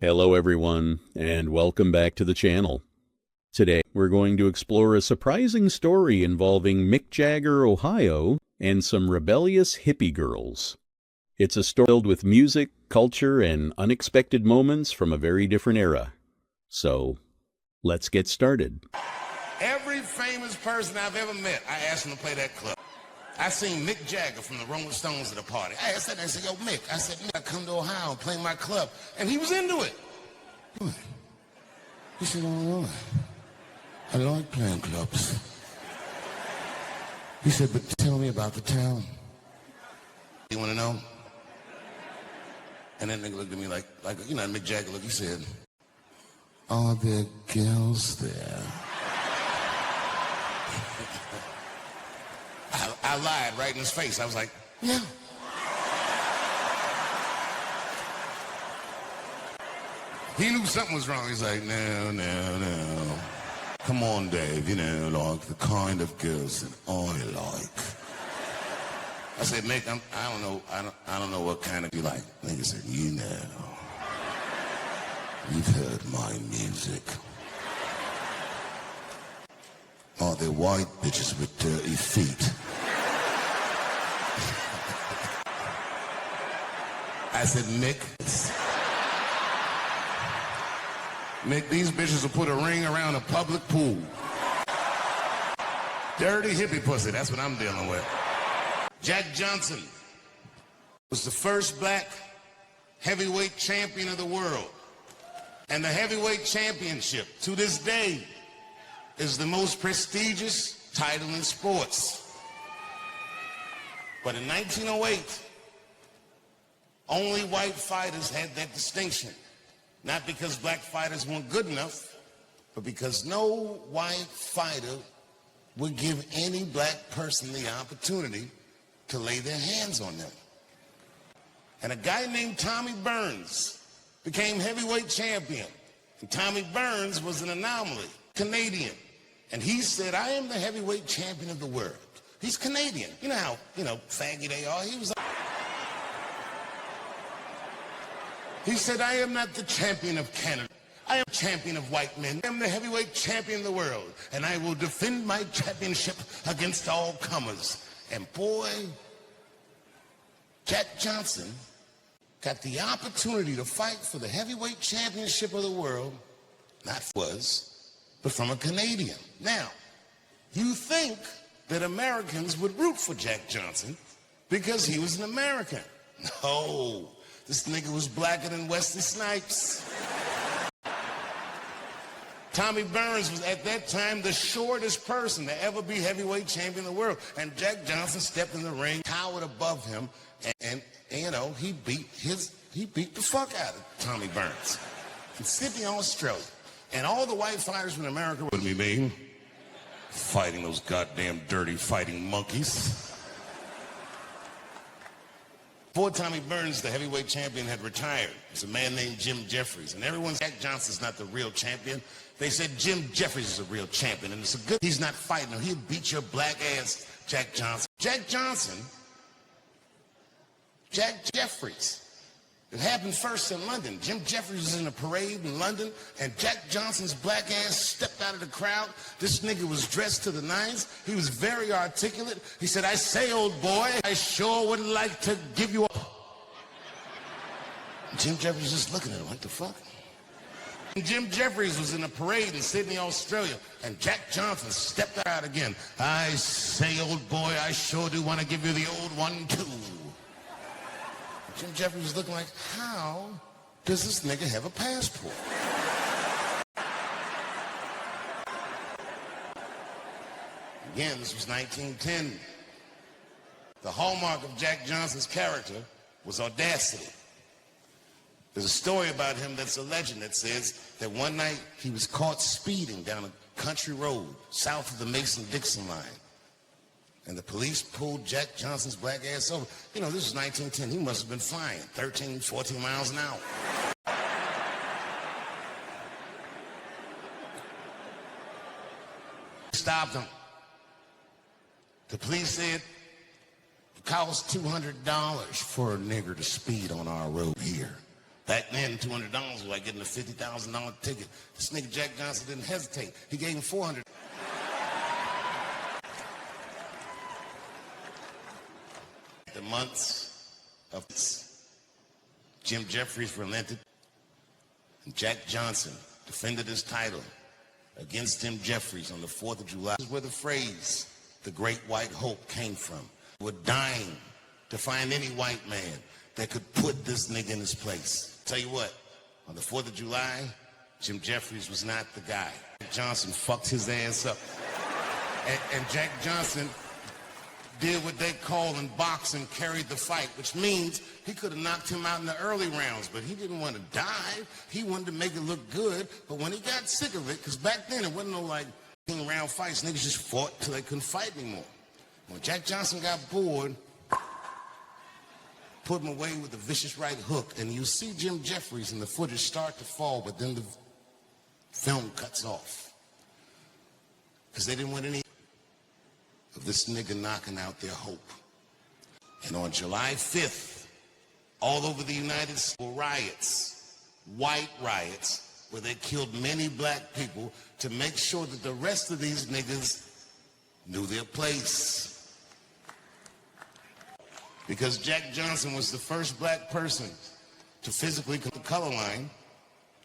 Hello everyone, and welcome back to the channel. Today, we're going to explore a surprising story involving Mick Jagger, Ohio, and some rebellious hippie girls. It's a story filled with music, culture, and unexpected moments from a very different era. So, let's get started. Every famous person I've ever met, I asked him to play that club. I seen Mick Jagger from the Rolling Stones at a party. I asked him, I said, yo, Mick, Mick, I come to Ohio and play my club. And he was into it. He said, oh, I like playing clubs. He said, but tell me about the town. You want to know? And that nigga looked at me like you know, Mick Jagger looked, he said, are there girls there? I lied right in his face. I was like, yeah. He knew something was wrong. He's like, no. Come on, Dave, you know, like the kind of girls that I like. I said, Mick, I don't know what kind of you like. Nigga said, you know, you've heard my music. Are there white bitches with dirty feet? I said, Mick, these bitches will put a ring around a public pool. Dirty hippie pussy, that's what I'm dealing with. Jack Johnson was the first black heavyweight champion of the world. And the heavyweight championship, to this day, is the most prestigious title in sports. But in 1908, only white fighters had that distinction. Not because black fighters weren't good enough, but because no white fighter would give any black person the opportunity to lay their hands on them. And a guy named Tommy Burns became heavyweight champion. And Tommy Burns was an anomaly, Canadian. And he said, I am the heavyweight champion of the world. He's Canadian. You know how, faggy they are. He said, I am not the champion of Canada. I am champion of white men. I am the heavyweight champion of the world. And I will defend my championship against all comers. And boy, Jack Johnson got the opportunity to fight for the heavyweight championship of the world, but from a Canadian. Now, you think that Americans would root for Jack Johnson because he was an American. No, this nigga was blacker than Wesley Snipes. Tommy Burns was at that time the shortest person to ever be heavyweight champion of the world. And Jack Johnson stepped in the ring, towered above him, and he beat the fuck out of Tommy Burns in Sydney, Australia. And all the white fighters from America would be me, fighting those goddamn dirty fighting monkeys. Before Tommy Burns, the heavyweight champion, had retired. There's a man named Jim Jeffries. And everyone's Jack Johnson's not the real champion. They said Jim Jeffries is a real champion. And it's a good he's not fighting him. He'll beat your black ass, Jack Johnson. Jack Jeffries. It happened first in London. Jim Jeffries was in a parade in London, and Jack Johnson's black ass stepped out of the crowd. This nigga was dressed to the nines. He was very articulate. He said, I say, old boy, I sure would like to give you a... Jim Jeffries was just looking at him like, the fuck? And Jim Jeffries was in a parade in Sydney, Australia, and Jack Johnson stepped out again. I say, old boy, I sure do want to give you the old one, too. Jim Jeffries was looking like, how does this nigga have a passport? Again, this was 1910. The hallmark of Jack Johnson's character was audacity. There's a story about him that's a legend that says that one night he was caught speeding down a country road south of the Mason-Dixon line. And the police pulled Jack Johnson's black ass over. You know, this was 1910. He must have been flying 13, 14 miles an hour. Stopped him. The police said, it costs $200 for a nigger to speed on our road here. Back then, $200 was like getting a $50,000 ticket. This nigga Jack Johnson didn't hesitate. He gave him $400. The months of Jim Jeffries relented, and Jack Johnson defended his title against Jim Jeffries on the 4th of July. This is where the phrase, the Great White Hope, came from. We're dying to find any white man that could put this nigga in his place. Tell you what, on the 4th of July, Jim Jeffries was not the guy. Jack Johnson fucked his ass up. And Jack Johnson did what they call in boxing, carried the fight, which means he could have knocked him out in the early rounds, but he didn't want to die. He wanted to make it look good, but when he got sick of it, because back then it wasn't no like round fights, niggas just fought till they couldn't fight anymore. When Jack Johnson got bored, put him away with a vicious right hook, and you see Jim Jeffries in the footage start to fall, but then the film cuts off. Because they didn't want any of this nigga knocking out their hope. And on July 5th, all over the United States, were riots, white riots, where they killed many black people to make sure that the rest of these niggas knew their place. Because Jack Johnson was the first black person to physically come to the color line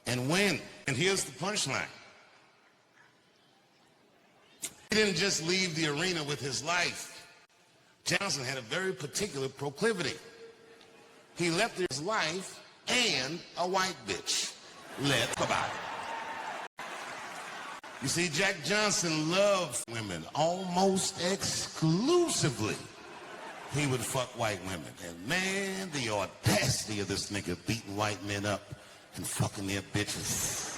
and win. And here's the punchline. He didn't just leave the arena with his life. Johnson had a very particular proclivity. He left his life and a white bitch. Let's talk about it. You see, Jack Johnson loved women almost exclusively. He would fuck white women. And man, the audacity of this nigga beating white men up and fucking their bitches.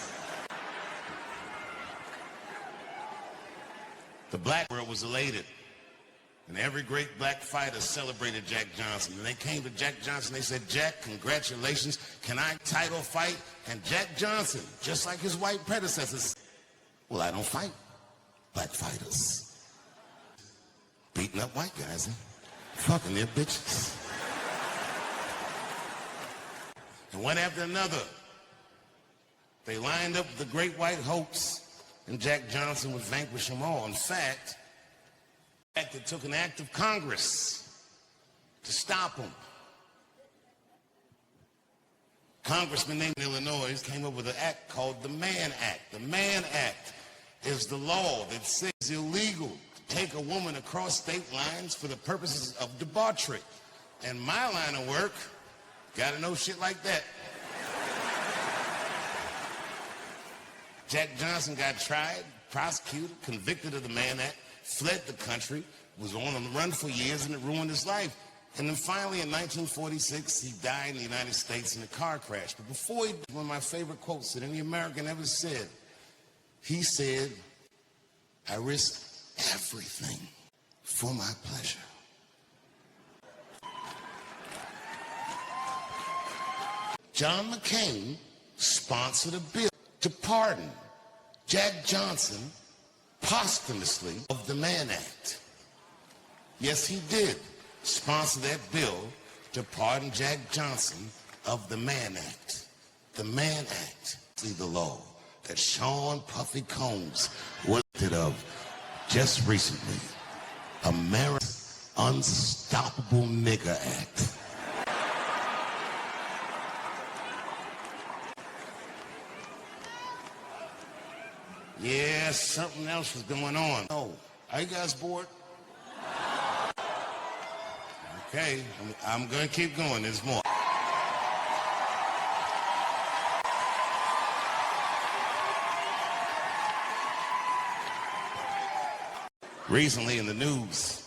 The black world was elated. And every great black fighter celebrated Jack Johnson. And they came to Jack Johnson, they said, Jack, congratulations. Can I title fight? And Jack Johnson, just like his white predecessors, well, I don't fight black fighters. Beating up white guys, fucking their bitches. And one after another, they lined up the great white hopes, and Jack Johnson would vanquish them all. In fact, it took an act of Congress to stop him. Congressman named Illinois came up with an act called the Mann Act. The Mann Act is the law that says it's illegal to take a woman across state lines for the purposes of debauchery. And my line of work, gotta know shit like that. Jack Johnson got tried, prosecuted, convicted of the Mann Act, fled the country, was on the run for years, and it ruined his life. And then finally, in 1946, he died in the United States in a car crash. But before he died, one of my favorite quotes that any American ever said, he said, I risk everything for my pleasure. John McCain sponsored a bill to pardon Jack Johnson posthumously of the Mann Act. Yes, he did sponsor that bill to pardon Jack Johnson of the Mann Act. The Mann Act is the law that Sean Puffy Combs was convicted of just recently. America's Unstoppable Nigger Act. Yeah, something else was going on. Oh, are you guys bored? Okay, I'm going to keep going. There's more. Recently in the news,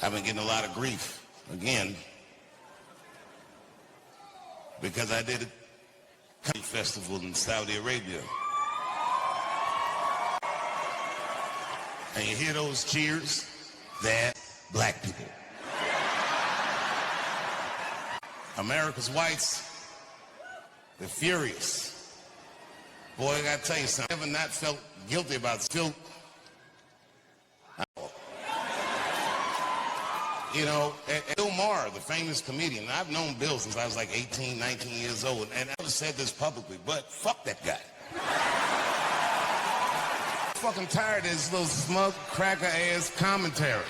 I've been getting a lot of grief, again, because I did a comedy festival in Saudi Arabia. And you hear those cheers? They're black people. America's whites, they're furious. Boy, I gotta tell you something. I've never not felt guilty about it. You know, and Bill Maher, the famous comedian, I've known Bill since I was like 18, 19 years old, and I've said this publicly, but fuck that guy. I'm fucking tired of his little smug, cracker-ass commentary.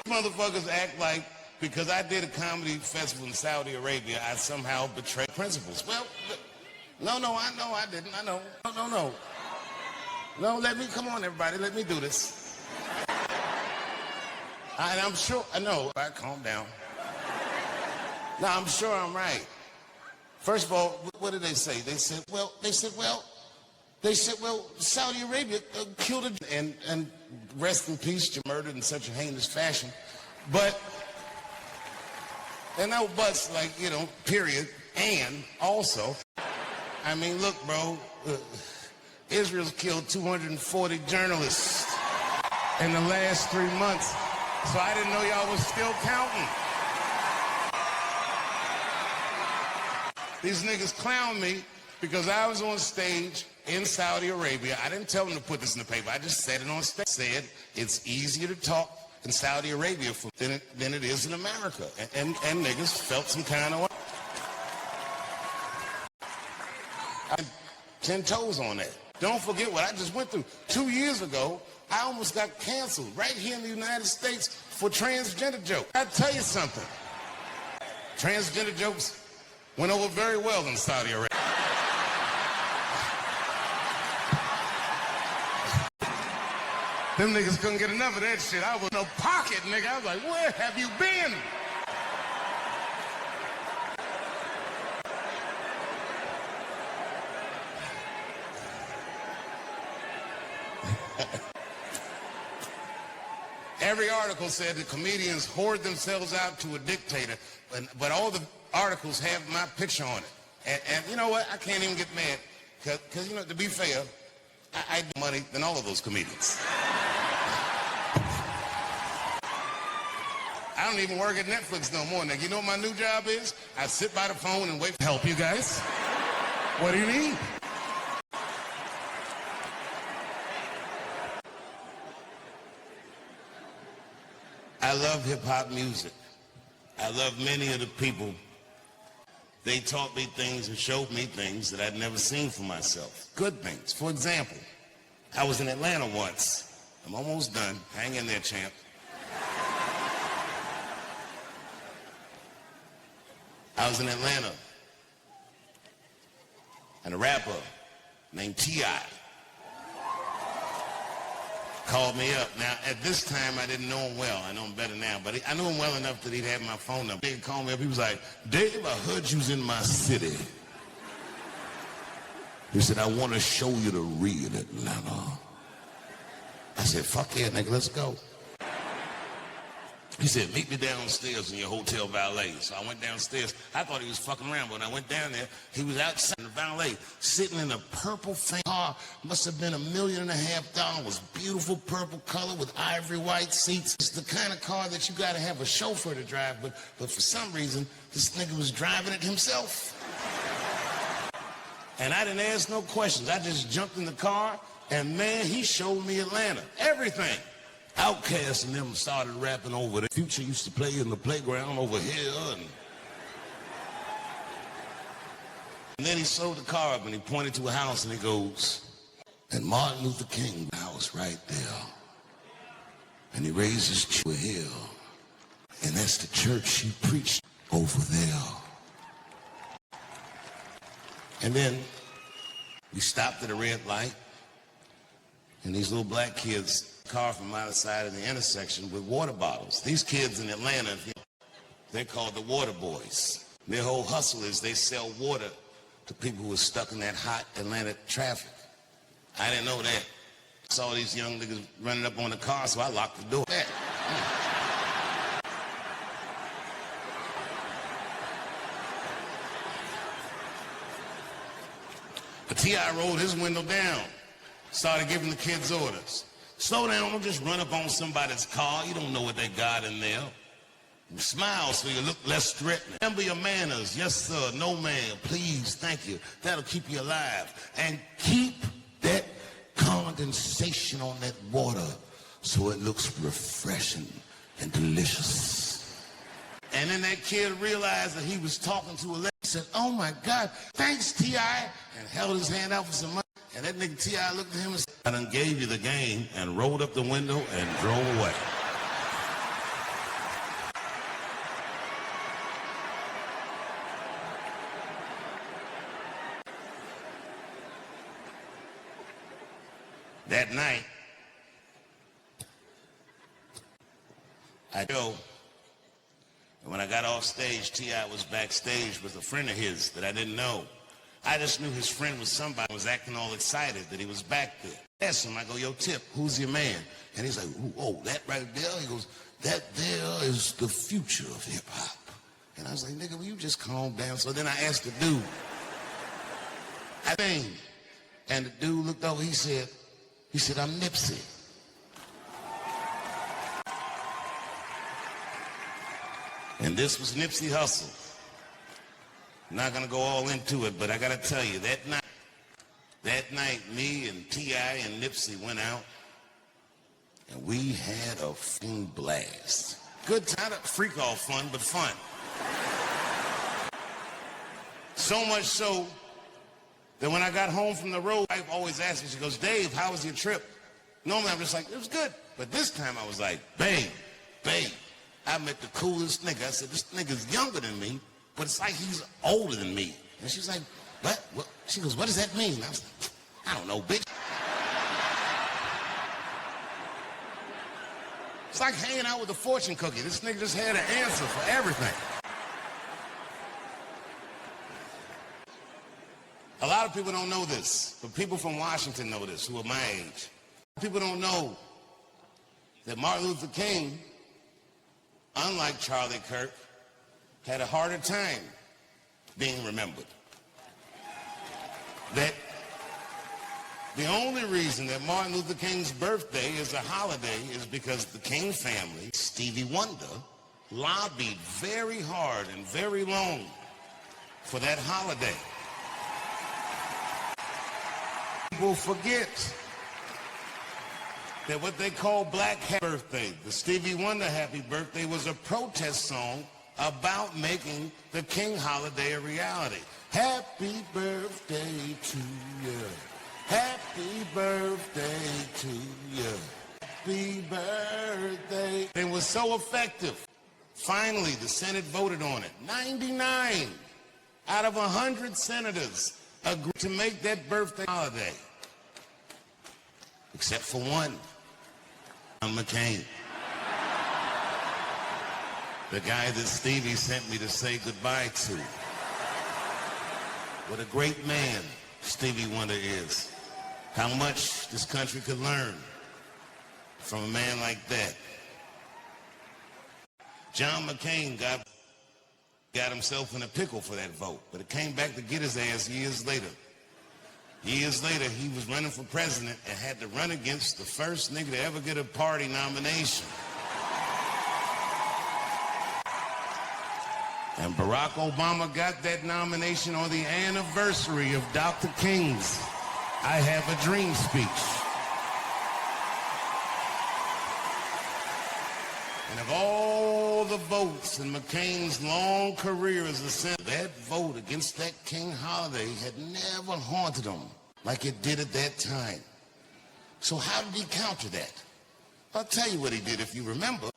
Motherfuckers act like because I did a comedy festival in Saudi Arabia, I somehow betrayed principles. Well, no, I know I didn't. I know. No. No, come on, everybody, let me do this. And I'm sure, I know, all right, calm down. No, I'm sure I'm right. First of all, what did they say? They said, well, Saudi Arabia killed it, and rest in peace, you murdered in such a heinous fashion. But, and no buts, like, you know, period. And also, I mean, look, bro, Israel's killed 240 journalists in the last 3 months. So I didn't know y'all was still counting. These niggas clown me because I was on stage in Saudi Arabia. I didn't tell them to put this in the paper. I just said it on stage. Said it's easier to talk in Saudi Arabia than it is in America. And niggas felt some kind of way. I had 10 toes on that. Don't forget what I just went through. 2 years ago, I almost got canceled right here in the United States for transgender jokes. I'll tell you something. Transgender jokes went over very well in Saudi Arabia. Them niggas couldn't get enough of that shit. I was in a pocket, nigga. I was like, where have you been? Every article said the comedians hoard themselves out to a dictator, but all the articles have my picture on it. And you know what? I can't even get mad, because, you know, to be fair, I do money than all of those comedians. I don't even work at Netflix no more, nigga. You know what my new job is? I sit by the phone and wait to help you guys. What do you need? I love hip-hop music. I love many of the people. They taught me things and showed me things that I'd never seen for myself. Good things. For example, I was in Atlanta once. I'm almost done. Hang in there, champ. I was in Atlanta, and a rapper named T.I. called me up. Now, at this time, I didn't know him well. I know him better now, but I knew him well enough that he'd have my phone number. He'd call me up. He was like, Dave, I heard you was in my city. He said, I want to show you the real Atlanta. I said, fuck yeah, nigga, let's go. He said, meet me downstairs in your hotel valet. So I went downstairs. I thought he was fucking around, but when I went down there, he was outside in the valet, sitting in a purple car. Must have been $1.5 million. Beautiful purple color with ivory white seats. It's the kind of car that you gotta have a chauffeur to drive, but for some reason, this nigga was driving it himself. And I didn't ask no questions. I just jumped in the car, and man, he showed me Atlanta. Everything. Outkast and them started rapping over there. Future used to play in the playground over here. And then he sold the car up and he pointed to a house and he goes, and Martin Luther King house right there. And he raised his to a hill. And that's the church he preached over there. And then we stopped at a red light. And these little black kids car from either side of the intersection with water bottles. These kids in Atlanta, they're called the water boys. Their whole hustle is they sell water to people who are stuck in that hot Atlanta traffic. I didn't know that. I saw these young niggas running up on the car, so I locked the door. But T.I. rolled his window down, started giving the kids orders. Slow down, don't just run up on somebody's car. You don't know what they got in there. Smile so you look less threatening. Remember your manners. Yes, sir. No, ma'am. Please. Thank you. That'll keep you alive. And keep that condensation on that water so it looks refreshing and delicious. And then that kid realized that he was talking to a lady. He said, "Oh my God, thanks, T.I." and held his hand out for some money. And that nigga T.I. looked at him and said, "I done gave you the game," and rolled up the window and drove away. That night, I go, and when I got off stage, T.I. was backstage with a friend of his that I didn't know. I just knew his friend was somebody who was acting all excited that he was back there. I asked him, I go, "Yo, Tip, who's your man?" And he's like, "Oh, that right there?" He goes, "That there is the future of hip-hop." And I was like, "Nigga, will you just calm down?" So then I asked the dude, and the dude looked over, he said, "I'm Nipsey." And this was Nipsey Hussle. I'm not gonna go all into it, but I gotta tell you, that night, me and T.I. and Nipsey went out, and we had a fucking blast. Good time, freak all fun, but fun. So much so that when I got home from the road, my wife always asked me, she goes, "Dave, how was your trip?" Normally I'm just like, "It was good." But this time I was like, babe, I met the coolest nigga. I said, "This nigga's younger than me, but it's like he's older than me." And she's like, What? She goes, "What does that mean?" I was like, "I don't know, bitch." It's like hanging out with a fortune cookie. This nigga just had an answer for everything. A lot of people don't know this, but people from Washington know this, who are my age. People don't know that Martin Luther King, unlike Charlie Kirk, had a harder time being remembered. That the only reason that Martin Luther King's birthday is a holiday is because the King family, Stevie Wonder, lobbied very hard and very long for that holiday. People forget that what they call Black Happy Birthday, the Stevie Wonder Happy Birthday, was a protest song about making the King holiday a reality. Happy birthday to you. Happy birthday to you. Happy birthday. It was so effective. Finally, the Senate voted on it. 99 out of 100 senators agreed to make that birthday holiday. Except for one, John McCain. The guy that Stevie sent me to say goodbye to. What a great man Stevie Wonder is. How much this country could learn from a man like that. John McCain got himself in a pickle for that vote, but it came back to get his ass years later. Years later, he was running for president and had to run against the first nigga to ever get a party nomination. And Barack Obama got that nomination on the anniversary of Dr. King's "I Have a Dream" speech. And of all the votes in McCain's long career as a senator, that vote against that King holiday had never haunted him like it did at that time. So how did he counter that? I'll tell you what he did if you remember.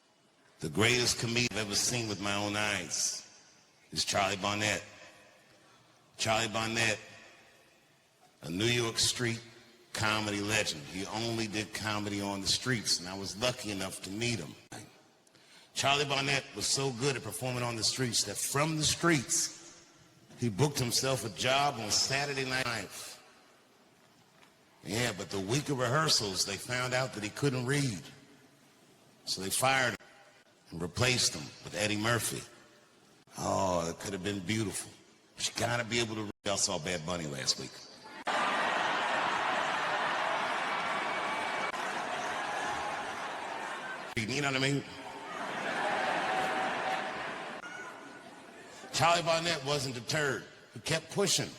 The greatest comedian I've ever seen with my own eyes is Charlie Barnett. Charlie Barnett, a New York street comedy legend. He only did comedy on the streets, and I was lucky enough to meet him. Charlie Barnett was so good at performing on the streets that from the streets, he booked himself a job on Saturday Night Live. Yeah, but the week of rehearsals, they found out that he couldn't read. So they fired him and replaced him with Eddie Murphy. Oh, it could have been beautiful. But you gotta be able to read. Y'all saw Bad Bunny last week. You know what I mean? Charlie Barnett wasn't deterred. He kept pushing.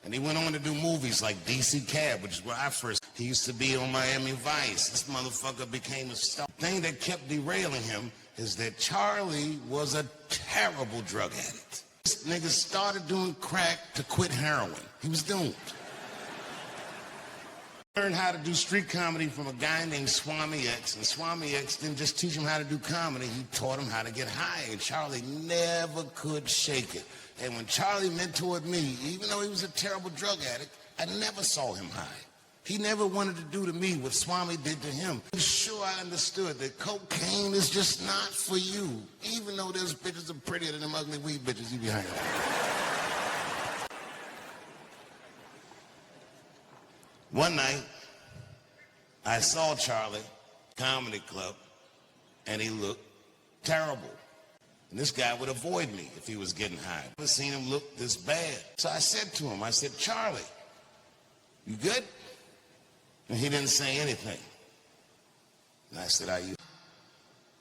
And he went on to do movies like DC Cab, which is where I first... He used to be on Miami Vice. This motherfucker became a star. The thing that kept derailing him is that Charlie was a terrible drug addict. This nigga started doing crack to quit heroin. He was doomed. Learned how to do street comedy from a guy named Swami X, and Swami X didn't just teach him how to do comedy, he taught him how to get high, and Charlie never could shake it. And when Charlie mentored me, even though he was a terrible drug addict, I never saw him high. He never wanted to do to me what Swami did to him. I'm sure I understood that cocaine is just not for you, even though those bitches are prettier than them ugly weed bitches you be hanging with. One night, I saw Charlie, comedy club, and he looked terrible. And this guy would avoid me if he was getting high. I've never seen him look this bad. So I said to him, I said, Charlie, you good? And he didn't say anything. And I said, are you?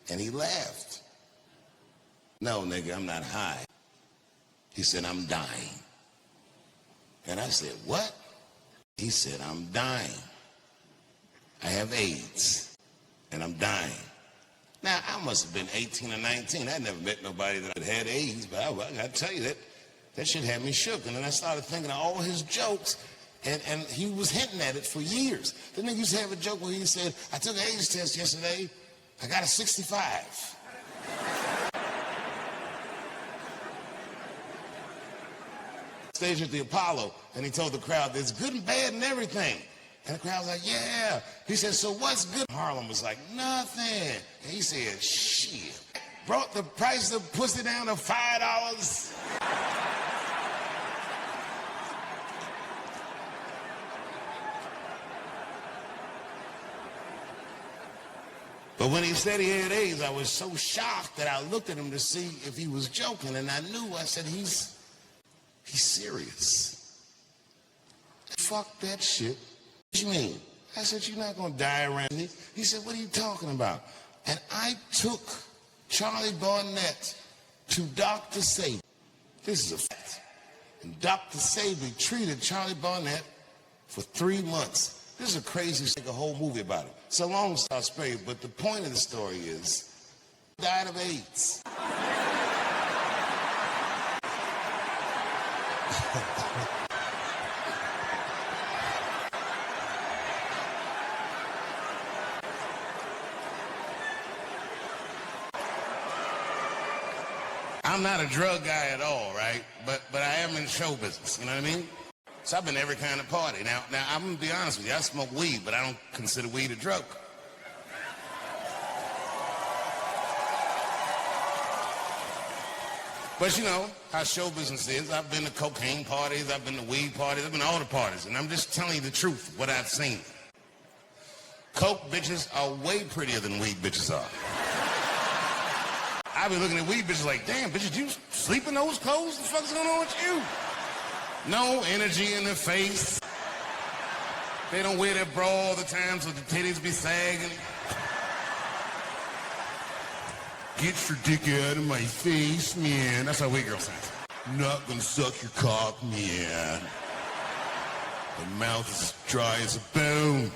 And he laughed. No, nigga, I'm not high. He said, I'm dying. And I said, what? He said, I'm dying. I have AIDS, and I'm dying. Now, I must have been 18 or 19. I never met nobody that had AIDS, but I gotta tell you, that shit had me shook. And then I started thinking of all his jokes, and he was hinting at it for years. The nigga used to have a joke where he said, I took an AIDS test yesterday, I got a 65. Stage at the Apollo, and he told the crowd, there's good and bad and everything. And the crowd was like, yeah. He said, so what's good? Harlem was like, nothing. And he said, shit. Brought the price of pussy down to $5. But when he said he had AIDS, I was so shocked that I looked at him to see if he was joking, and I knew, I said, he's serious. Fuck that shit. What you mean? I said, you're not gonna die around me. He said, what are you talking about? And I took Charlie Barnett to Dr. Sabi. This is a fact. And Dr. Sabi treated Charlie Barnett for 3 months. This is a crazy thing, a whole movie about it. It's a long story, I'll spare you, but the point of the story is, he died of AIDS. I'm not a drug guy at all, right? But I am in show business, you know what I mean? So I've been to every kind of party. Now I'm gonna be honest with you, I smoke weed, but I don't consider weed a drug. But you know how show business is. I've been to cocaine parties, I've been to weed parties, I've been to all the parties, and I'm just telling you the truth, what I've seen. Coke bitches are way prettier than weed bitches are. I be looking at weed bitches like, damn, bitches, you sleep in those clothes? What the fuck's going on with you? No energy in their face. They don't wear their bra all the time so the titties be sagging. Get your dick out of my face, man. That's how weed girls sound. Not gonna suck your cock, man. The mouth is dry as a bone.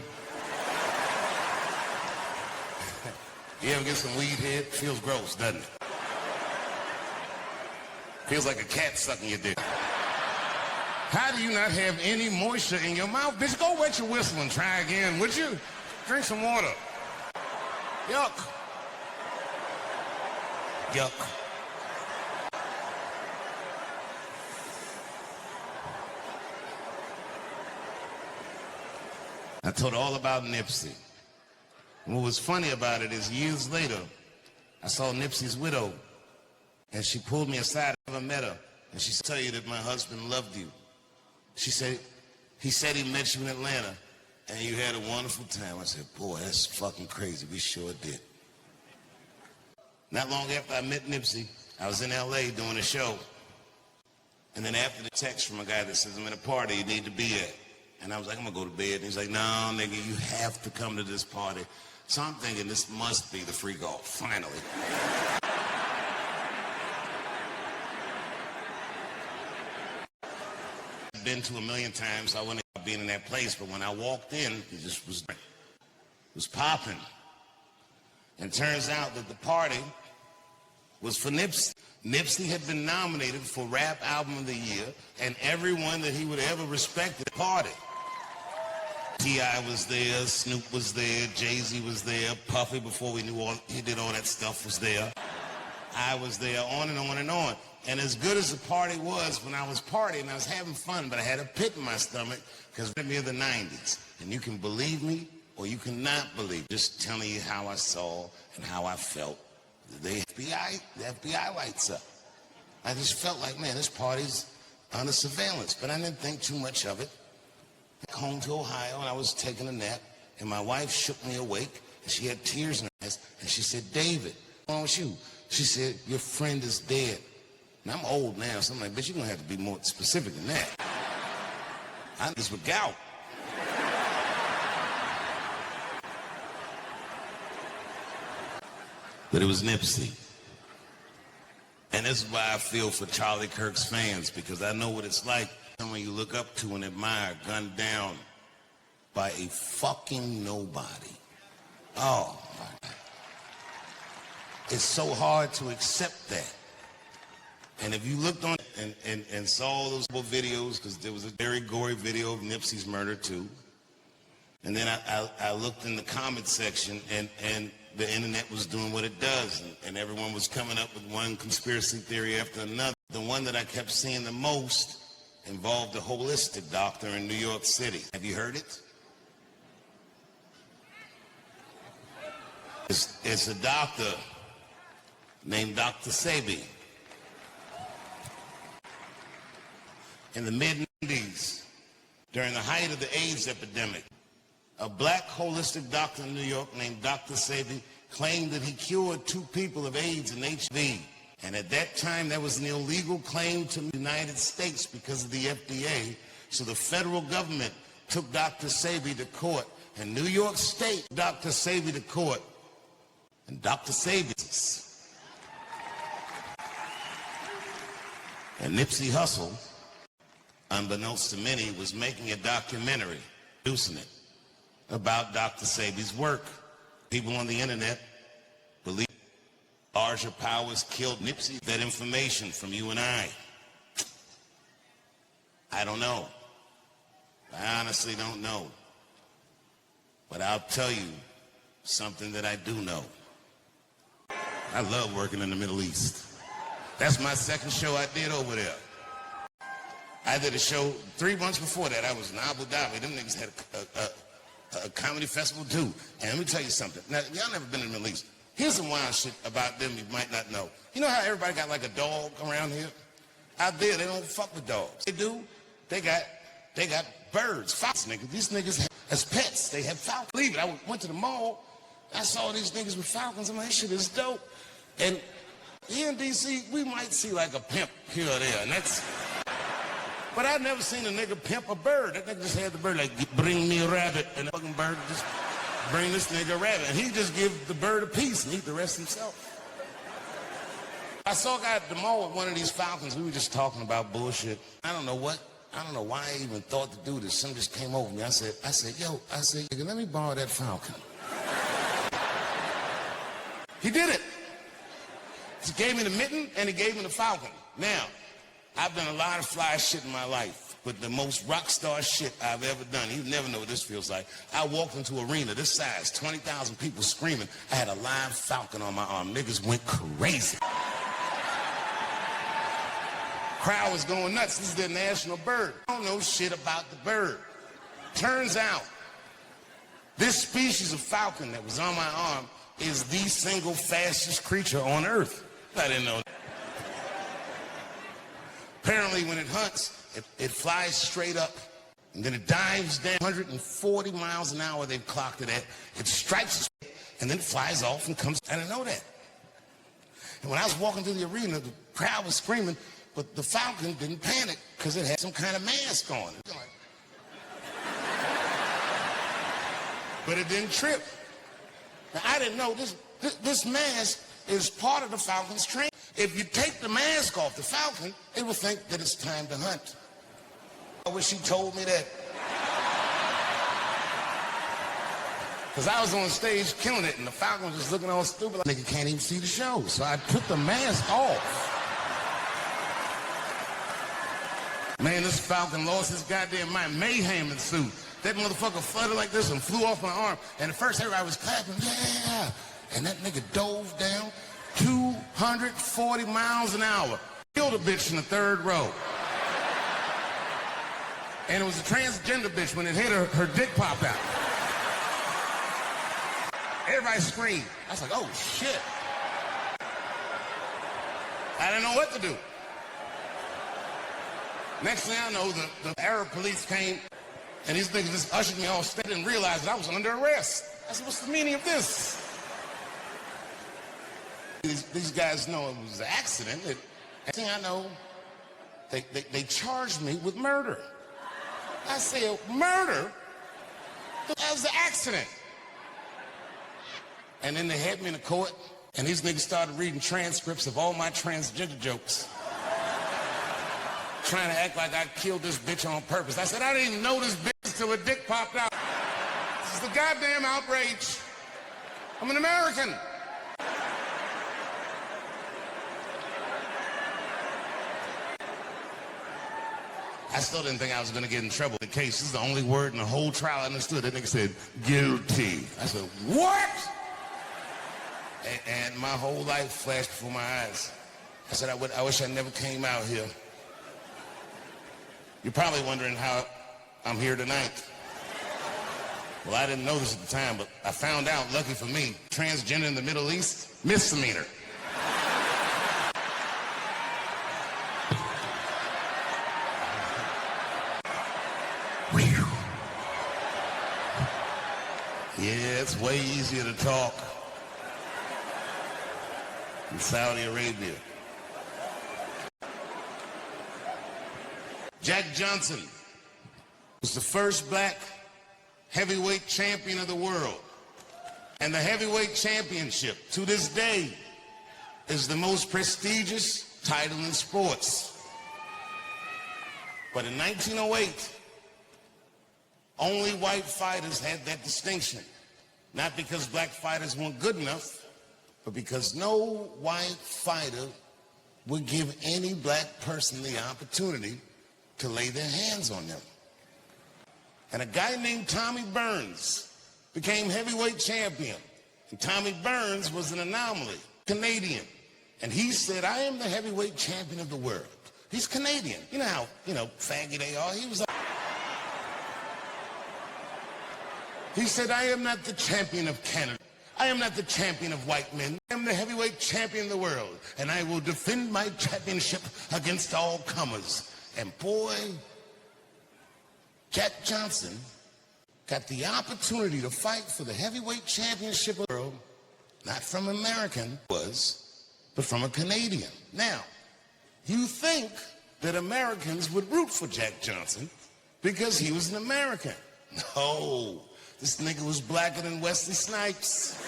You ever get some weed head? Feels gross, doesn't it? Feels like a cat sucking your dick. How do you not have any moisture in your mouth? Bitch, go wet your whistle and try again, would you? Drink some water. Yuck. Yuck. I told her all about Nipsey. And what was funny about it is years later, I saw Nipsey's widow, and she pulled me aside. I never met her, and she said, tell you that my husband loved you. She said, he said he met you in Atlanta, and you had a wonderful time. I said, boy, that's fucking crazy. We sure did. Not long after I met Nipsey, I was in LA doing a show. And then after the text from a guy that says, I'm at a party you need to be at. And I was like, I'm gonna go to bed. And he's like, no, nigga, you have to come to this party. So I'm thinking this must be the free golf, finally. I've been to a million times. I wouldn't have been in that place, but when I walked in, it just was popping. And turns out that the party was for Nipsey. Nipsey had been nominated for Rap Album of the Year, and everyone that he would ever respect at the party. T.I. was there, Snoop was there, Jay-Z was there, Puffy, before we knew he did all that stuff, was there. I was there, on and on and on. And as good as the party was, when I was partying, I was having fun, but I had a pit in my stomach because we're near the 90s. And you can believe me or you cannot believe. Just telling you how I saw and how I felt. The FBI lights up. I just felt like, man, this party's under surveillance. But I didn't think too much of it. Back home to Ohio, and I was taking a nap, and my wife shook me awake, and she had tears in her eyes, and she said, David, what's wrong with you? She said, your friend is dead. Now, I'm old now, so I'm like, but you're going to have to be more specific than that. I was with gout. But it was Nipsey. And this is why I feel for Charlie Kirk's fans, because I know what it's like someone you look up to and admire, gunned down by a fucking nobody. Oh, my God. It's so hard to accept that. And if you looked on and saw those videos, because there was a very gory video of Nipsey's murder too, and then I looked in the comment section, and the internet was doing what it does, and everyone was coming up with one conspiracy theory after another. The one that I kept seeing the most involved a holistic doctor in New York City. Have you heard it? It's a doctor named Dr. Sebi. In the mid-90s, during the height of the AIDS epidemic, a black holistic doctor in New York named Dr. Sebi claimed that he cured 2 people of AIDS and HIV. And at that time, that was an illegal claim to the United States because of the FDA. So the federal government took Dr. Sebi to court. And New York State took Dr. Sebi to court. And Dr. Sebi. And Nipsey Hussle, unbeknownst to many, was making a documentary, producing it, about Dr. Sebi's work. People on the internet believe larger powers killed Nipsey. That information from you and I don't know. I honestly don't know. But I'll tell you something that I do know. I love working in the Middle East. That's my second show I did over there. I did a show 3 months before that. I was in Abu Dhabi. Them niggas had a comedy festival too. And let me tell you something. Now, y'all never been in the Middle East. Here's some wild shit about them you might not know. You know how everybody got like a dog around here? Out there, they don't fuck with dogs. They do. They got birds, falcons, niggas. These niggas have, as pets, they have falcons. Believe it, I went to the mall. I saw these niggas with falcons. I'm like, this shit is dope. And here in D.C., we might see like a pimp here or there. And that's... But I've never seen a nigga pimp a bird. That nigga just had the bird like, bring me a rabbit. And the fucking bird just bring this nigga a rabbit. And he just give the bird a piece and eat the rest himself. I saw a guy at the mall with one of these falcons. We were just talking about bullshit. I don't know why I even thought to do this. Something just came over me. I said, yo, nigga, let me borrow that falcon. He did it. He gave me the mitten and he gave me the falcon. Now, I've done a lot of fly shit in my life, but the most rock star shit I've ever done, you never know what this feels like. I walked into an arena this size, 20,000 people screaming. I had a live falcon on my arm. Niggas went crazy. Crowd was going nuts. This is their national bird. I don't know shit about the bird. Turns out, this species of falcon that was on my arm is the single fastest creature on Earth. I didn't know that. Apparently, when it hunts, it flies straight up, and then it dives down 140 miles an hour, they've clocked it at. It strikes, and then it flies off and comes. I didn't know that. And when I was walking through the arena, the crowd was screaming, but the falcon didn't panic because it had some kind of mask on. But it didn't trip. Now, I didn't know this mask is part of the falcon's training. If you take the mask off the falcon, it will think that it's time to hunt. I wish he told me that. Because I was on stage killing it, and the Falcon was just looking all stupid. Like, nigga can't even see the show. So I took the mask off. Man, this Falcon lost his goddamn mind. Mayhem ensued. That motherfucker fluttered like this and flew off my arm. And at first, everybody was clapping, yeah. And that nigga dove down 240 miles an hour. Killed a bitch in the third row. And it was a transgender bitch. When it hit her, her dick popped out. Everybody screamed. I was like, oh, shit. I didn't know what to do. Next thing I know, the Arab police came, and these niggas just ushered me off stage and realized that I was under arrest. I said, what's the meaning of this? These guys know it was an accident. Next thing I know, they charged me with murder. I said, murder? That was an accident. And then they had me in the court, and these niggas started reading transcripts of all my transgender jokes. Trying to act like I killed this bitch on purpose. I said, I didn't even know this bitch till her dick popped out. This is the goddamn outrage. I'm an American. I still didn't think I was going to get in trouble. The case, this is the only word in the whole trial I understood. That nigga said, guilty. I said, what? And my whole life flashed before my eyes. I said, I wish I never came out here. You're probably wondering how I'm here tonight. Well, I didn't know this at the time, but I found out, lucky for me, transgender in the Middle East, misdemeanor. Whew. Yeah, it's way easier to talk in Saudi Arabia. Jack Johnson was the first black heavyweight champion of the world. And the heavyweight championship, to this day, is the most prestigious title in sports. But in 1908, only white fighters had that distinction. Not because black fighters weren't good enough, but because no white fighter would give any black person the opportunity to lay their hands on them. And a guy named Tommy Burns became heavyweight champion. And Tommy Burns was an anomaly, Canadian. And he said, I am the heavyweight champion of the world. He's Canadian. You know how, faggy they are. He said, I am not the champion of Canada. I am not the champion of white men. I am the heavyweight champion of the world. And I will defend my championship against all comers. And boy, Jack Johnson got the opportunity to fight for the heavyweight championship of the world, not from an American, but from a Canadian. Now, you think that Americans would root for Jack Johnson because he was an American. No, this nigga was blacker than Wesley Snipes.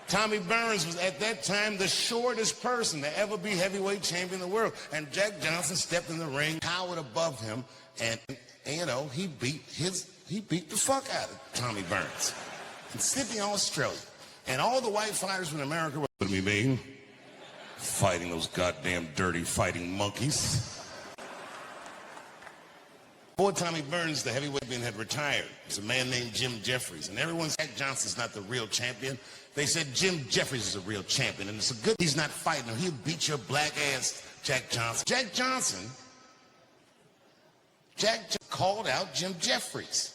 Tommy Burns was at that time the shortest person to ever be heavyweight champion of the world. And Jack Johnson stepped in the ring, towered above him, and he beat the fuck out of Tommy Burns. In Sydney, Australia. And all the white fighters in America were with me, man. Fighting those goddamn dirty fighting monkeys. Before Tommy Burns, the heavyweight champion, had retired. There's a man named Jim Jeffries. And everyone said Jack Johnson's not the real champion. They said Jim Jeffries is a real champion. And it's a good he's not fighting him. He'll beat your black ass, Jack Johnson. Jack called out Jim Jeffries.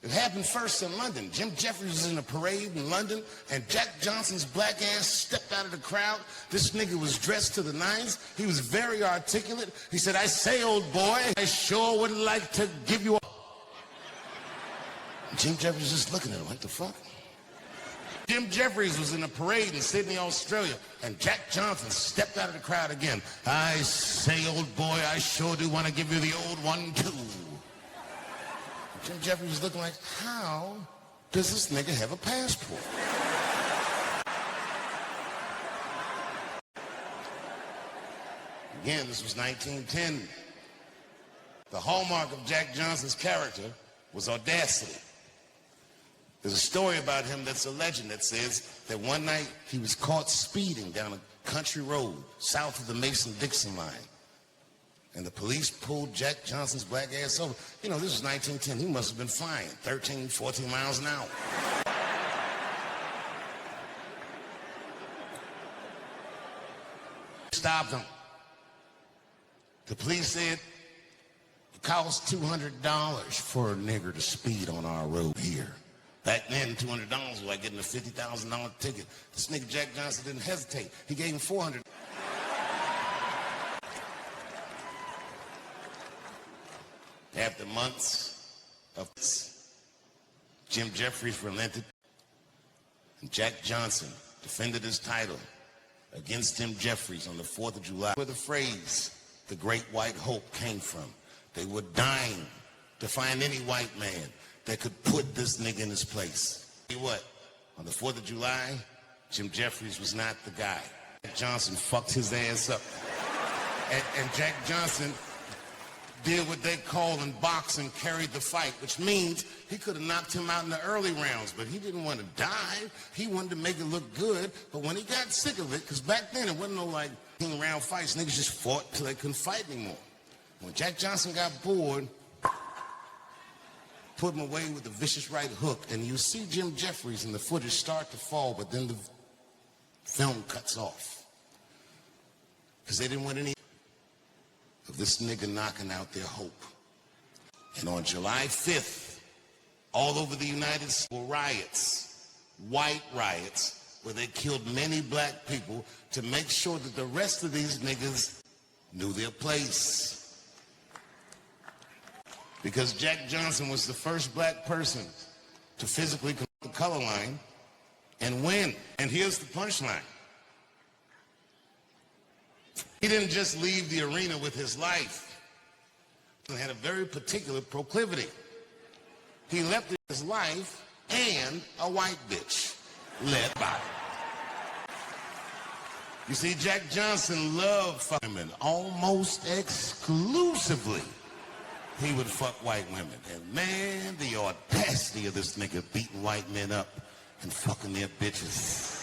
It happened first in London. Jim Jeffries was in a parade in London, and Jack Johnson's black ass stepped out of the crowd. This nigga was dressed to the nines. He was very articulate. He said, I say, old boy, I sure would like to give you a... Jim Jeffries just looking at him, what the fuck? Jim Jeffries was in a parade in Sydney, Australia, and Jack Johnson stepped out of the crowd again. I say, old boy, I sure do want to give you the old one, too. Jim Jeffries was looking like, how does this nigga have a passport? Again, this was 1910. The hallmark of Jack Johnson's character was audacity. There's a story about him that's a legend that says that one night he was caught speeding down a country road south of the Mason-Dixon line. And the police pulled Jack Johnson's black ass over. You know, this was 1910. He must have been flying 13, 14 miles an hour. Stopped him. The police said it costs $200 for a nigger to speed on our road here. Back then, $200 was like getting a $50,000 ticket. This nigga Jack Johnson didn't hesitate. He gave him $400. After months of this, Jim Jeffries relented, and Jack Johnson defended his title against Jim Jeffries on the 4th of July, where the phrase, the Great White Hope, came from. They were dying to find any white man that could put this nigga in his place. Tell you what, on the 4th of July, Jim Jeffries was not the guy. Jack Johnson fucked his ass up. And Jack Johnson did what they call in boxing, carried the fight, which means he could have knocked him out in the early rounds, but he didn't want to die. He wanted to make it look good, but when he got sick of it, because back then it wasn't no like 10-round fights, niggas just fought till they couldn't fight anymore. When Jack Johnson got bored, put him away with a vicious right hook, and you see Jim Jeffries in the footage start to fall, but then the film cuts off. Because they didn't want any of this nigga knocking out their hope. And on July 5th, all over the United States were riots, white riots, where they killed many black people to make sure that the rest of these niggas knew their place. Because Jack Johnson was the first black person to physically cross the color line and win. And here's the punchline. He didn't just leave the arena with his life. He had a very particular proclivity. He left his life and a white bitch led by him. You see, Jack Johnson loved fucking women almost exclusively. He would fuck white women. And man, the audacity of this nigga beating white men up and fucking their bitches.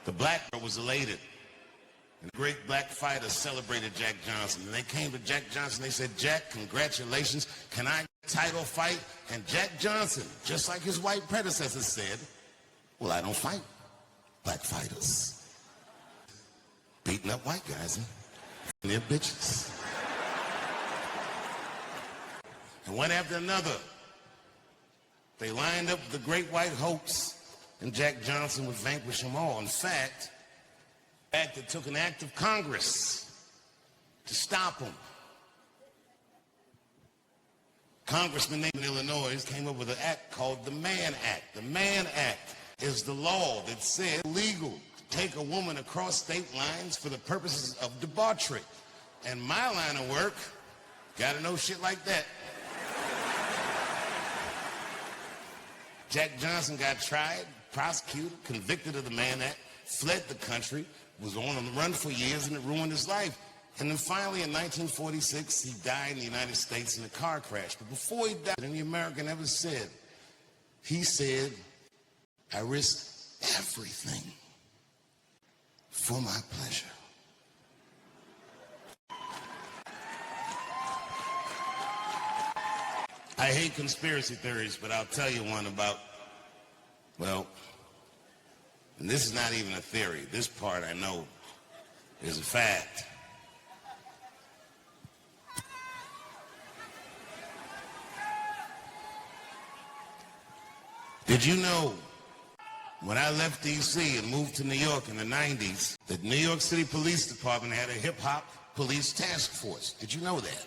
The black girl was elated. And the great black fighters celebrated Jack Johnson. And they came to Jack Johnson, they said, Jack, congratulations, can I get a title fight? And Jack Johnson, just like his white predecessors said, well, I don't fight black fighters. Beating up white guys and their bitches. And one after another, they lined up the great white hopes, and Jack Johnson would vanquish them all. In fact, it took an act of Congress to stop him. Congressman named Illinois came up with an act called the Mann Act. The Mann Act is the law that said it's legal to take a woman across state lines for the purposes of debauchery. And my line of work, gotta know shit like that. Jack Johnson got tried, prosecuted, convicted of the Mann Act, fled the country, was on the run for years, and it ruined his life. And then finally, in 1946, he died in the United States in a car crash. But before he died, any American ever said, he said, I risk everything for my pleasure. I hate conspiracy theories, but I'll tell you one about, well, and this is not even a theory. This part I know is a fact. Did you know when I left D.C. and moved to New York in the 90s, that New York City Police Department had a hip-hop police task force? Did you know that?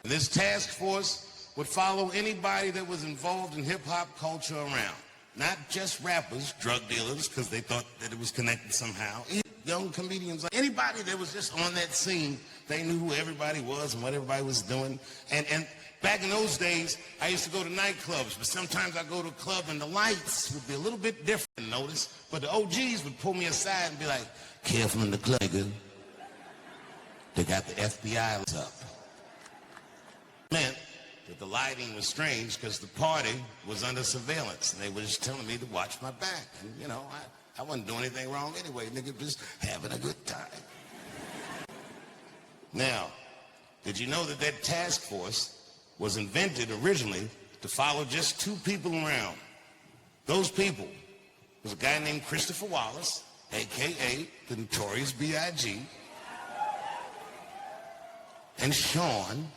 And this task force would follow anybody that was involved in hip-hop culture around. Not just rappers, drug dealers, because they thought that it was connected somehow. Young comedians, anybody that was just on that scene, they knew who everybody was and what everybody was doing. And back in those days, I used to go to nightclubs, but sometimes I'd go to a club and the lights would be a little bit different, notice. But the OGs would pull me aside and be like, careful in the club, nigga. They got the FBI up. Meant that the lighting was strange because the party was under surveillance, and they were just telling me to watch my back. And, you know, I wasn't doing anything wrong anyway. Nigga, just having a good time. Now, did you know that that task force was invented originally to follow just two people around? Those people was a guy named Christopher Wallace, a.k.a. the Notorious B.I.G., and Sean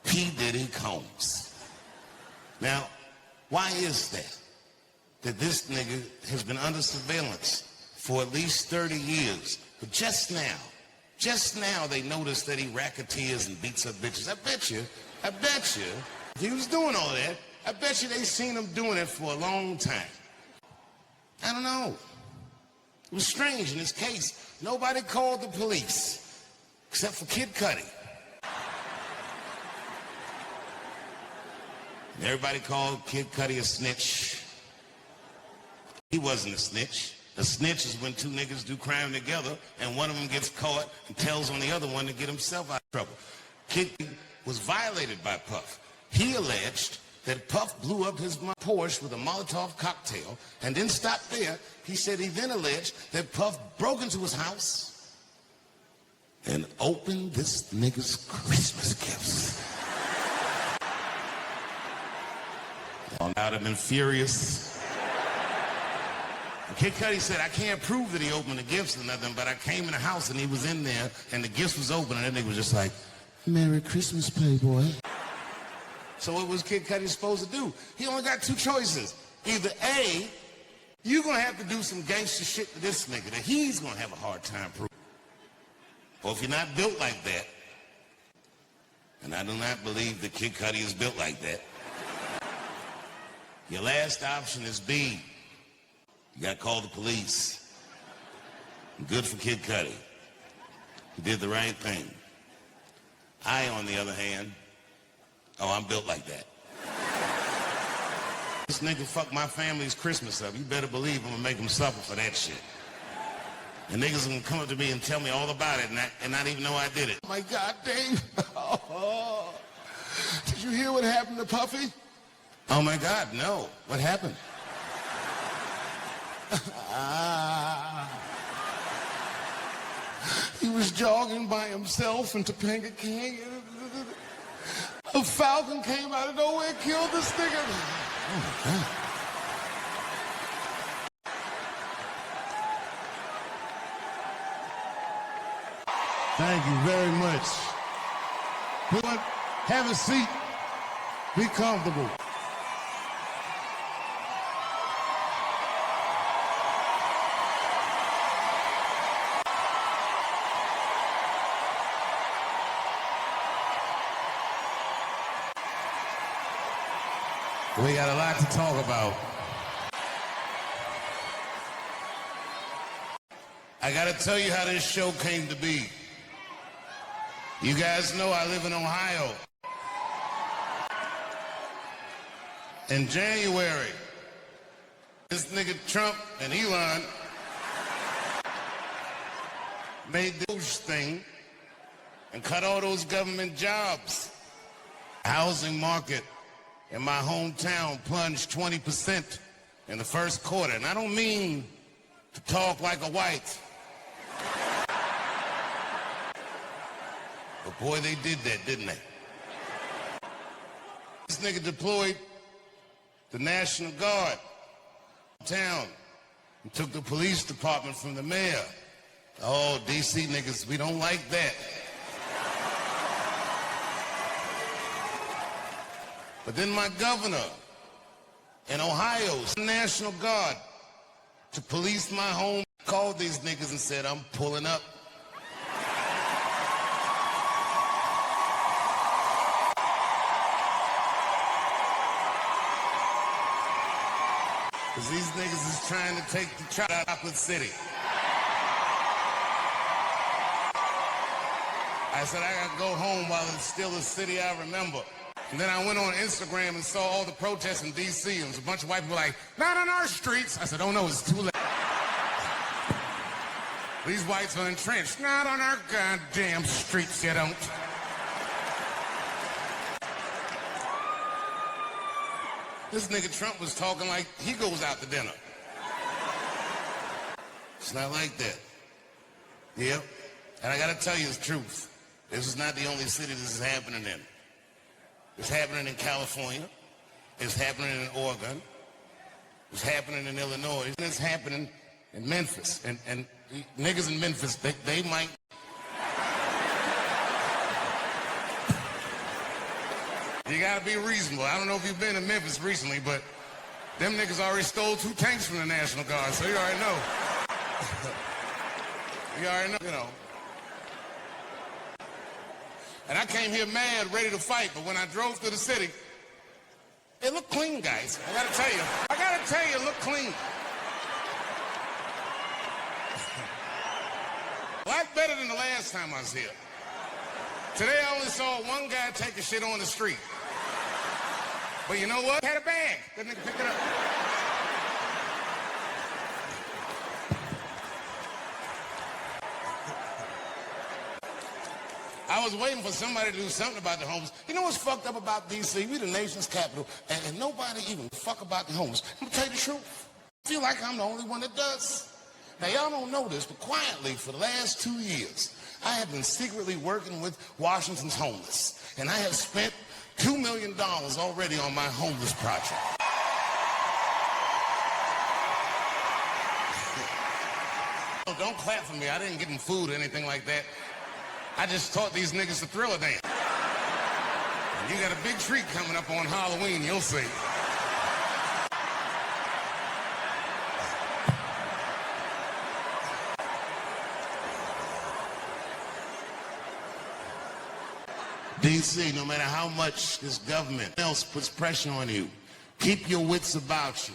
P. Diddy Combs. Now, why is that? That this nigga has been under surveillance for at least 30 years. But just now they noticed that he racketeers and beats up bitches. I bet you, if he was doing all that, I bet you they seen him doing it for a long time. I don't know. It was strange in this case. Nobody called the police, except for Kid Cudi. And everybody called Kid Cudi a snitch. He wasn't a snitch. A snitch is when two niggas do crime together and one of them gets caught and tells on the other one to get himself out of trouble. Kid was violated by Puff. He alleged that Puff blew up his Porsche with a Molotov cocktail and didn't stop there. He said he then alleged that Puff broke into his house and opened this nigga's Christmas gifts. I'd have been furious. Kid Cudi said, I can't prove that he opened the gifts or nothing, but I came in the house and he was in there and the gifts was open and that nigga was just like, Merry Christmas, Playboy. So what was Kid Cudi supposed to do? He only got two choices. Either A, you're going to have to do some gangster shit to this nigga that he's going to have a hard time proving. Or if you're not built like that, and I do not believe that Kid Cudi is built like that, your last option is B. You got to call the police. Good for Kid Cudi. He did the right thing. I, on the other hand, I'm built like that. This nigga fucked my family's Christmas up. You better believe I'm gonna make him suffer for that shit. And niggas are gonna come up to me and tell me all about it and not even know I did it. Oh my God, Dave. Oh, did you hear what happened to Puffy? Oh my God, no. What happened? He was jogging by himself in Topanga Canyon. A falcon came out of nowhere and killed this nigga. Oh my God. Thank you very much. But have a seat. Be comfortable. We got a lot to talk about. I gotta tell you how this show came to be. You guys know I live in Ohio. In January, this nigga Trump and Elon made the Doge thing and cut all those government jobs. Housing market in my hometown plunged 20% in the first quarter. And I don't mean to talk like a white. But boy, they did that, didn't they? This nigga deployed the National Guard town and took the police department from the mayor. Oh, DC niggas, we don't like that. But then my governor in Ohio, National Guard, to police my home, called these niggas and said, I'm pulling up. Because these niggas is trying to take the chocolate city. I said, I gotta go home while it's still a city I remember. And then I went on Instagram and saw all the protests in D.C. and there was a bunch of white people like, not on our streets. I said, oh no, it's too late. These whites are entrenched. Not on our goddamn streets, you don't. This nigga Trump was talking like he goes out to dinner. It's not like that. Yep. And I gotta tell you the truth. This is not the only city this is happening in. It's happening in California. It's happening in Oregon. It's happening in Illinois. And it's happening in Memphis. And niggas in Memphis, they might... You gotta be reasonable. I don't know if you've been in Memphis recently, but them niggas already stole 2 tanks from the National Guard, so you already know. You already know, you know. And I came here mad, ready to fight, but when I drove through the city, it looked clean, guys. I gotta tell you, it looked clean. A lot better than the last time I was here. Today I only saw one guy take a shit on the street. But you know what? He had a bag. That nigga picked it up. I was waiting for somebody to do something about the homeless. You know what's fucked up about D.C.? We the nation's capital, and nobody even fuck about the homeless. I'm gonna tell you the truth. I feel like I'm the only one that does. Now, y'all don't know this, but quietly, for the last 2 years, I have been secretly working with Washington's homeless, and I have spent $2 million already on my homeless project. Don't clap for me. I didn't get them food or anything like that. I just taught these niggas to Thriller dance. You got a big treat coming up on Halloween, you'll see. D.C., no matter how much this government else puts pressure on you, keep your wits about you.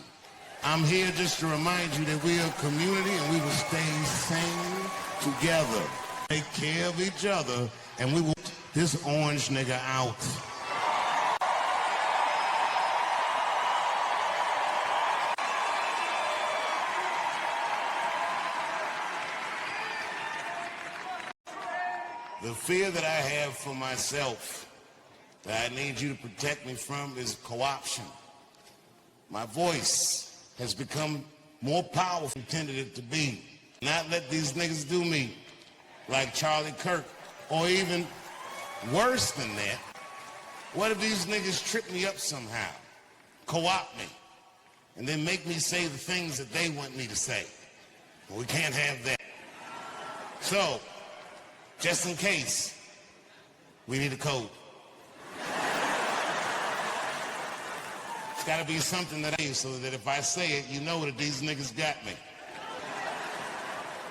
I'm here just to remind you that we are a community and we will stay sane together. Take care of each other, and we will this orange nigga out. The fear that I have for myself, that I need you to protect me from, is co-option. My voice has become more powerful than I intended it to be. Not let these niggas do me like Charlie Kirk, or even worse than that. What if these niggas trip me up somehow, co-opt me, and then make me say the things that they want me to say? Well, we can't have that. So, just in case, we need a code. It's gotta be something that I use so that if I say it, you know that these niggas got me.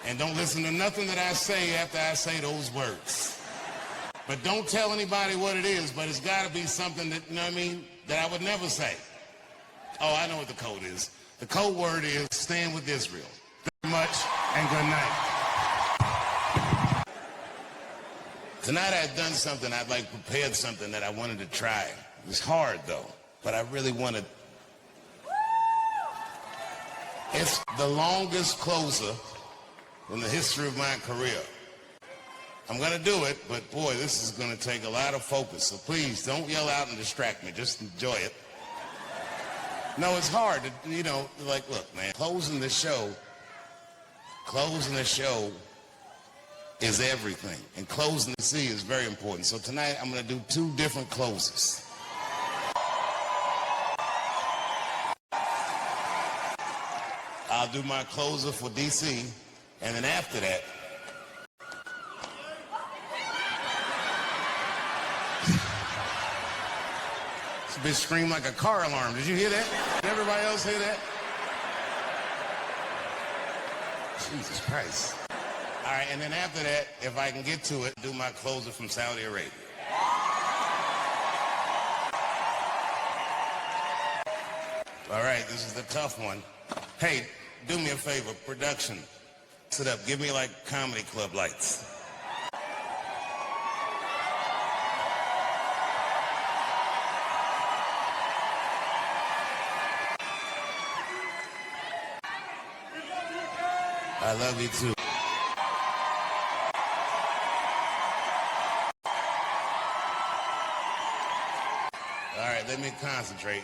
And don't listen to nothing that I say after I say those words. But don't tell anybody what it is, but it's gotta be something that, you know what I mean, that I would never say. Oh, I know what the code is. The code word is stand with Israel. Very much, and good night. Tonight I'd done something, I'd like prepared something that I wanted to try. It was hard though, but I really wanted. It's the longest closer in the history of my career. I'm gonna do it, but boy, this is gonna take a lot of focus. So please don't yell out and distract me, just enjoy it. No, it's hard to, you know, like, look, man, closing the show is everything. And closing the sea is very important. So tonight I'm gonna do 2 different closes. I'll do my closer for DC, and then after that, this bitch screamed like a car alarm. Did you hear that? Did everybody else hear that? Jesus Christ. All right, and then after that, if I can get to it, do my closer from Saudi Arabia. All right, this is the tough one. Hey, do me a favor, production. Sit up, give me like comedy club lights. I love you too. right, let me concentrate.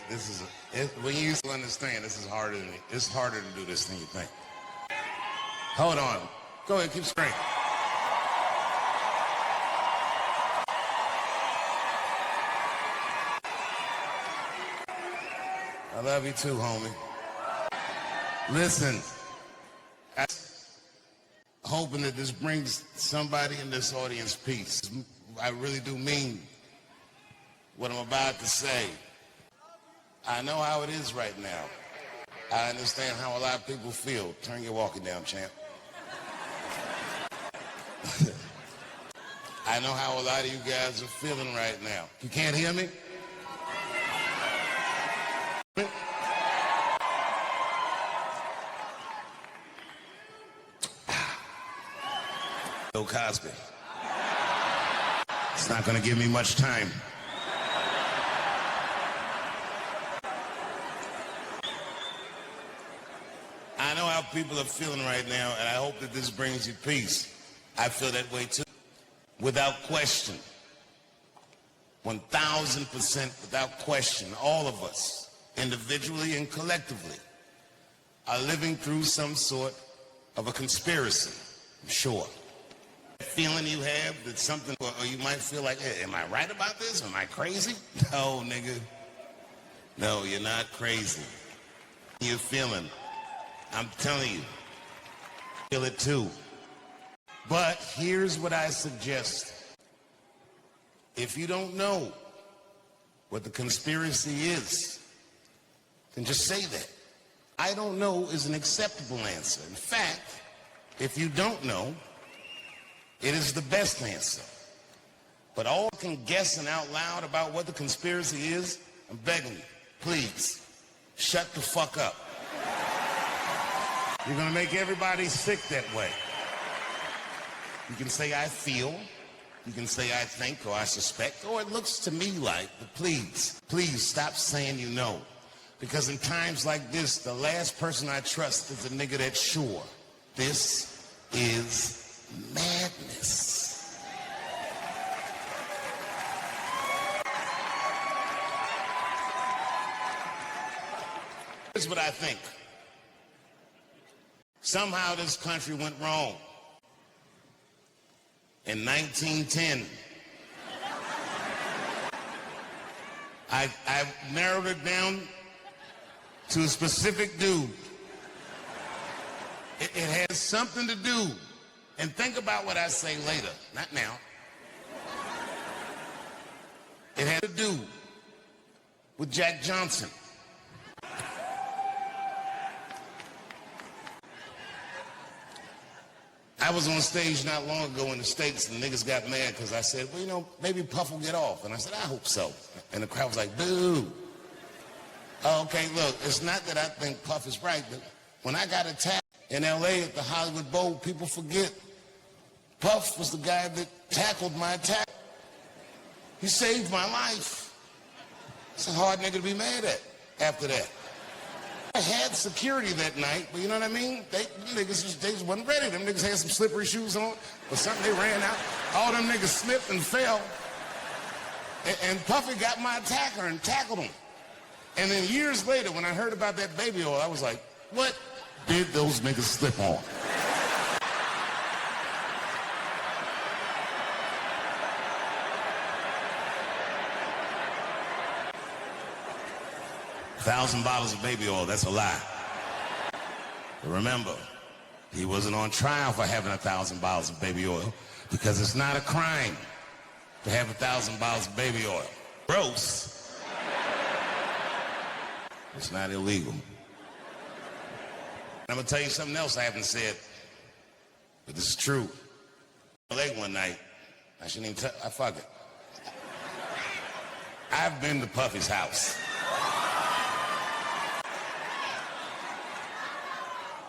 When you understand, this is harder than it's harder to do this than you think. Hold on. Go ahead, keep straight. I love you too, homie. Listen, I'm hoping that this brings somebody in this audience peace. I really do mean what I'm about to say. I know how it is right now. I understand how a lot of people feel. Turn your walkie down, champ. I know how a lot of you guys are feeling right now. You can't hear me? Bill Cosby. It's not going to give me much time. I know how people are feeling right now, and I hope that this brings you peace. I feel that way too. Without question. 1,000% without question, all of us, individually and collectively, are living through some sort of a conspiracy, I'm sure. Feeling you have that something, or you might feel like, hey, am I right about this? Am I crazy? No, nigga. No, you're not crazy. You're feeling. I'm telling you. Feel it too. But here's what I suggest. If you don't know what the conspiracy is, then just say that. I don't know is an acceptable answer. In fact, if you don't know, it is the best answer. But all can guessing out loud about what the conspiracy is, I'm begging you, please, shut the fuck up. You're gonna make everybody sick that way. You can say I feel, you can say I think or I suspect, or it looks to me like, but please, please stop saying you know. Because in times like this, the last person I trust is a nigga that's sure. This is madness. Here's what I think. Somehow this country went wrong. In 1910, I narrowed it down to a specific dude. It has something to do, and think about what I say later, not now. It had to do with Jack Johnson. I was on stage not long ago in the States, and niggas got mad because I said, well, you know, maybe Puff will get off. And I said, I hope so. And the crowd was like, boo. Okay, look, it's not that I think Puff is right, but when I got attacked in L.A. at the Hollywood Bowl, people forget Puff was the guy that tackled my attack. He saved my life. It's a hard nigga to be mad at after that. I had security that night, but you know what I mean? They just wasn't ready. Them niggas had some slippery shoes on or something. They ran out. All them niggas slipped and fell. And Puffy got my attacker and tackled him. And then years later, when I heard about that baby oil, I was like, what did those niggas slip on? $1,000 bottles of baby oil, that's a lie. But remember, he wasn't on trial for having 1,000 bottles of baby oil because it's not a crime to have 1,000 bottles of baby oil. Gross. It's not illegal. I'm gonna tell you something else I haven't said, but this is true. Late one night, I shouldn't even I fuck it. I've been to Puffy's house.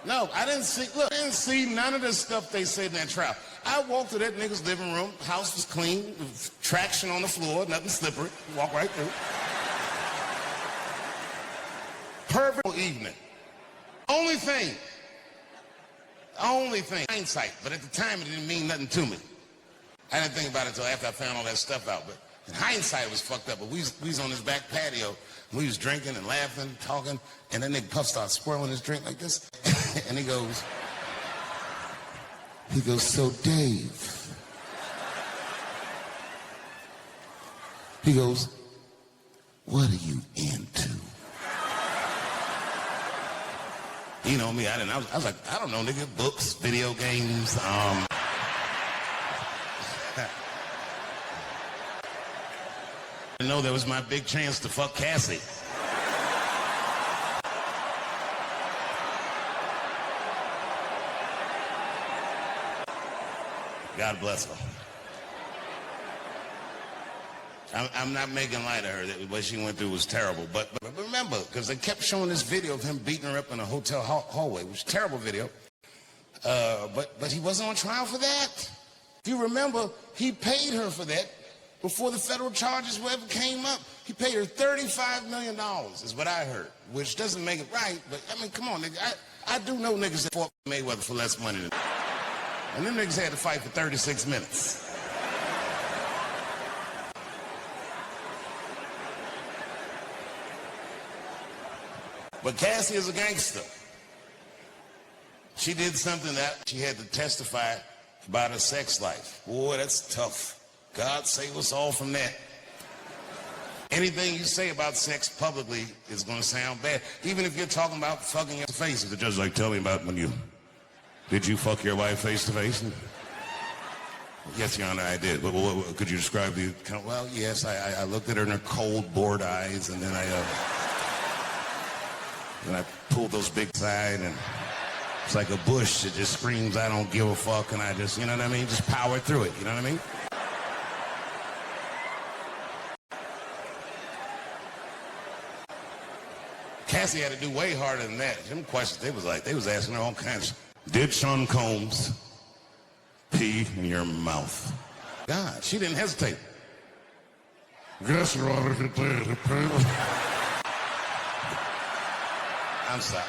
No, I didn't see none of the stuff they said in that trial. I walked to that nigga's living room. House was clean, traction on the floor, nothing slippery. Walk right through. Perfect evening. Only thing, hindsight, but at the time it didn't mean nothing to me. I didn't think about it until after I found all that stuff out, but In hindsight, it was fucked up, but we was on his back patio. We was drinking and laughing, talking, and then Puff starts swirling his drink like this. And he goes, so Dave. He goes, what are you into? You know me, I was like, I don't know, nigga, books, video games, I know that was my big chance to fuck Cassie. God bless her. I'm not making light of her. What she went through was terrible. But remember, because they kept showing this video of him beating her up in a hotel hallway, which was a terrible video. But he wasn't on trial for that. If you remember, he paid her for that before the federal charges ever came up. He paid her $35 million, is what I heard, which doesn't make it right. But, I mean, come on, nigga. I do know niggas that fought Mayweather for less money than that. And them niggas had to fight for 36 minutes. But Cassie is a gangster. She did something that she had to testify about her sex life. Boy, that's tough. God save us all from that. Anything you say about sex publicly is going to sound bad. Even if you're talking about fucking your face. If the judge is like, tell me about did you fuck your wife face to face? Yes, Your Honor, I did. But could you describe the account? Well, yes, I looked at her in her cold, bored eyes, and then I pulled those big side, and it's like a bush that just screams, I don't give a fuck, and I just, you know what I mean? Just power through it, you know what I mean? Cassie had to do way harder than that. Them questions, they was asking her all kinds. Did Sean Combs pee in your mouth? God, she didn't hesitate. I'm sorry.